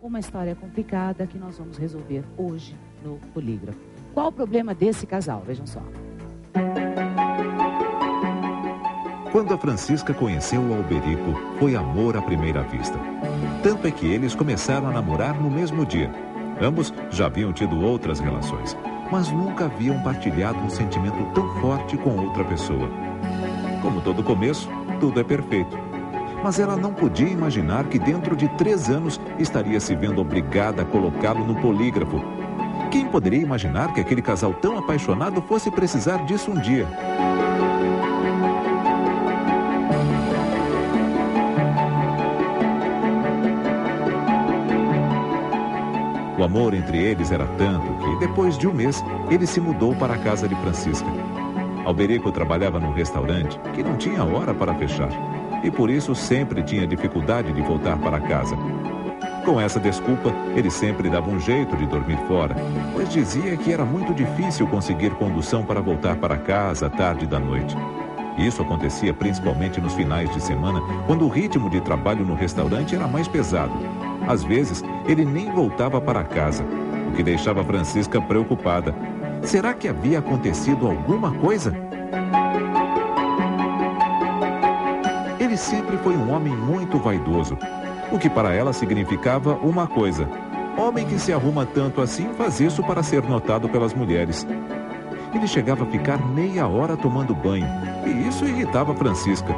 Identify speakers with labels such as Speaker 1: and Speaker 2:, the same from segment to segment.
Speaker 1: uma história complicada que nós vamos resolver hoje no Polígrafo. Qual o problema desse casal? Vejam só.
Speaker 2: Quando a Francisca conheceu o Alberico, foi amor à primeira vista. Tanto é que eles começaram a namorar no mesmo dia. Ambos já haviam tido outras relações, mas nunca haviam partilhado um sentimento tão forte com outra pessoa. Como todo começo, tudo é perfeito. Mas ela não podia imaginar que dentro de 3 anos estaria se vendo obrigada a colocá-lo no polígrafo. Quem poderia imaginar que aquele casal tão apaixonado fosse precisar disso um dia? O amor entre eles era tanto que, depois de um mês, ele se mudou para a casa de Francisca. Alberico trabalhava num restaurante que não tinha hora para fechar, e por isso sempre tinha dificuldade de voltar para casa. Com essa desculpa, ele sempre dava um jeito de dormir fora, pois dizia que era muito difícil conseguir condução para voltar para casa à tarde da noite. Isso acontecia principalmente nos finais de semana, quando o ritmo de trabalho no restaurante era mais pesado. Às vezes, ele nem voltava para casa, o que deixava Francisca preocupada. Será que havia acontecido alguma coisa? Ele sempre foi um homem muito vaidoso, o que para ela significava uma coisa: homem que se arruma tanto assim faz isso para ser notado pelas mulheres. Ele chegava a ficar meia hora tomando banho, e isso irritava Francisca.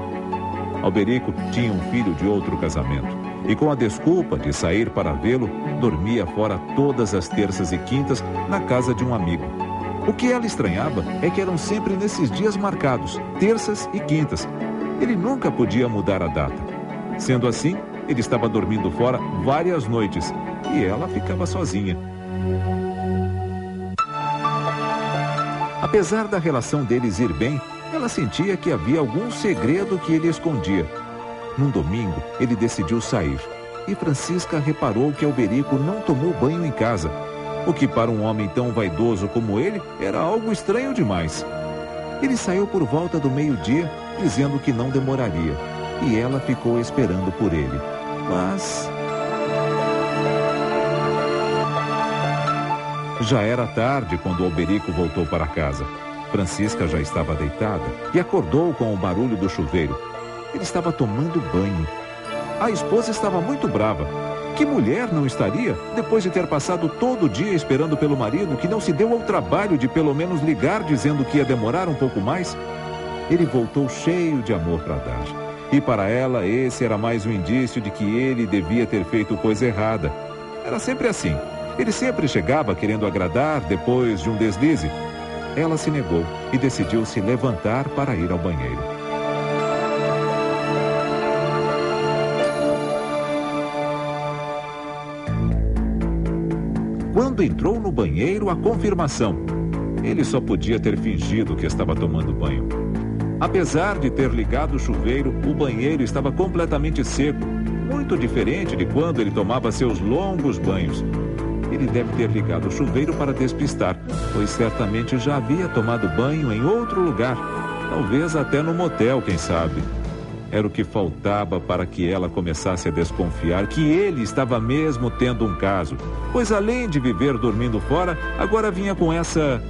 Speaker 2: Alberico tinha um filho de outro casamento, e com a desculpa de sair para vê-lo, dormia fora todas as terças e quintas na casa de um amigo. O que ela estranhava é que eram sempre nesses dias marcados, terças e quintas. Ele nunca podia mudar a data. Sendo assim, ele estava dormindo fora várias noites, e ela ficava sozinha. Apesar da relação deles ir bem, ela sentia que havia algum segredo que ele escondia. Num domingo, ele decidiu sair, e Francisca reparou que Alberico não tomou banho em casa, o que para um homem tão vaidoso como ele era algo estranho demais. Ele saiu por volta do meio-dia, dizendo que não demoraria, e ela ficou esperando por ele. Mas já era tarde quando Alberico voltou para casa. Francisca já estava deitada e acordou com o barulho do chuveiro. Ele estava tomando banho. A esposa estava muito brava. Que mulher não estaria, depois de ter passado todo o dia esperando pelo marido, que não se deu ao trabalho de pelo menos ligar dizendo que ia demorar um pouco mais? Ele voltou cheio de amor para dar. E para ela, esse era mais um indício de que ele devia ter feito coisa errada. Era sempre assim. Ele sempre chegava querendo agradar depois de um deslize. Ela se negou e decidiu se levantar para ir ao banheiro. Quando entrou no banheiro, a confirmação. Ele só podia ter fingido que estava tomando banho. Apesar de ter ligado o chuveiro, o banheiro estava completamente seco, muito diferente de quando ele tomava seus longos banhos. Ele deve ter ligado o chuveiro para despistar, pois certamente já havia tomado banho em outro lugar, talvez até no motel, quem sabe. Era o que faltava para que ela começasse a desconfiar que ele estava mesmo tendo um caso, pois além de viver dormindo fora, agora vinha com essa...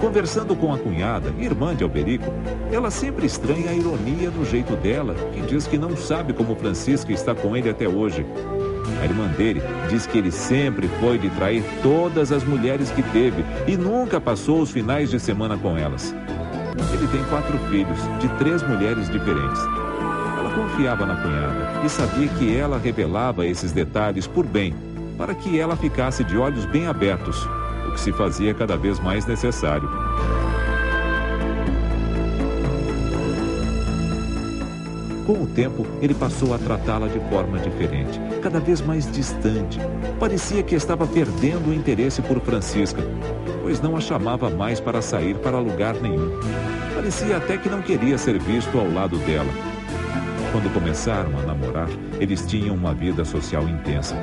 Speaker 2: Conversando com a cunhada, irmã de Alberico, ela sempre estranha a ironia no jeito dela, que diz que não sabe como Francisca está com ele até hoje. A irmã dele diz que ele sempre foi de trair todas as mulheres que teve e nunca passou os finais de semana com elas. Ele tem 4 filhos, de 3 mulheres diferentes. Ela confiava na cunhada e sabia que ela revelava esses detalhes por bem, para que ela ficasse de olhos bem abertos, o que se fazia cada vez mais necessário. Com o tempo, ele passou a tratá-la de forma diferente, cada vez mais distante. Parecia que estava perdendo o interesse por Francisca, pois não a chamava mais para sair para lugar nenhum. Parecia até que não queria ser visto ao lado dela. Quando começaram a namorar, eles tinham uma vida social intensa.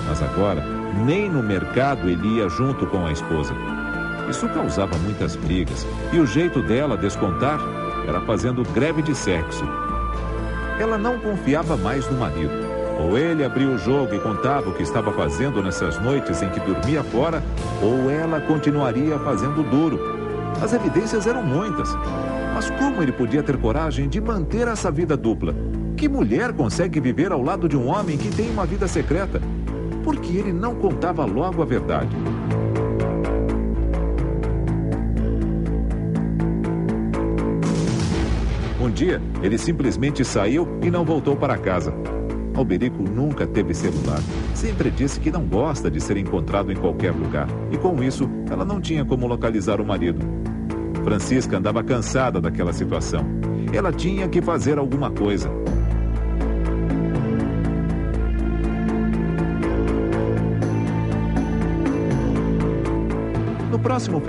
Speaker 2: Mas agora, nem no mercado ele ia junto com a esposa. Isso causava muitas brigas, e o jeito dela descontar era fazendo greve de sexo. ela não confiava mais no marido. Ou ele abria o jogo e contava o que estava fazendo nessas noites em que dormia fora, ou ela continuaria fazendo duro. As evidências eram muitas. Mas como ele podia ter coragem de manter essa vida dupla? Que mulher consegue viver ao lado de um homem que tem uma vida secreta? Porque ele não contava logo a verdade. Um dia, ele simplesmente saiu e não voltou para casa. Alberico nunca teve celular. Sempre disse que não gosta de ser encontrado em qualquer lugar. E com isso, ela não tinha como localizar o marido. Francisca andava cansada daquela situação. Ela tinha que fazer alguma coisa. No próximo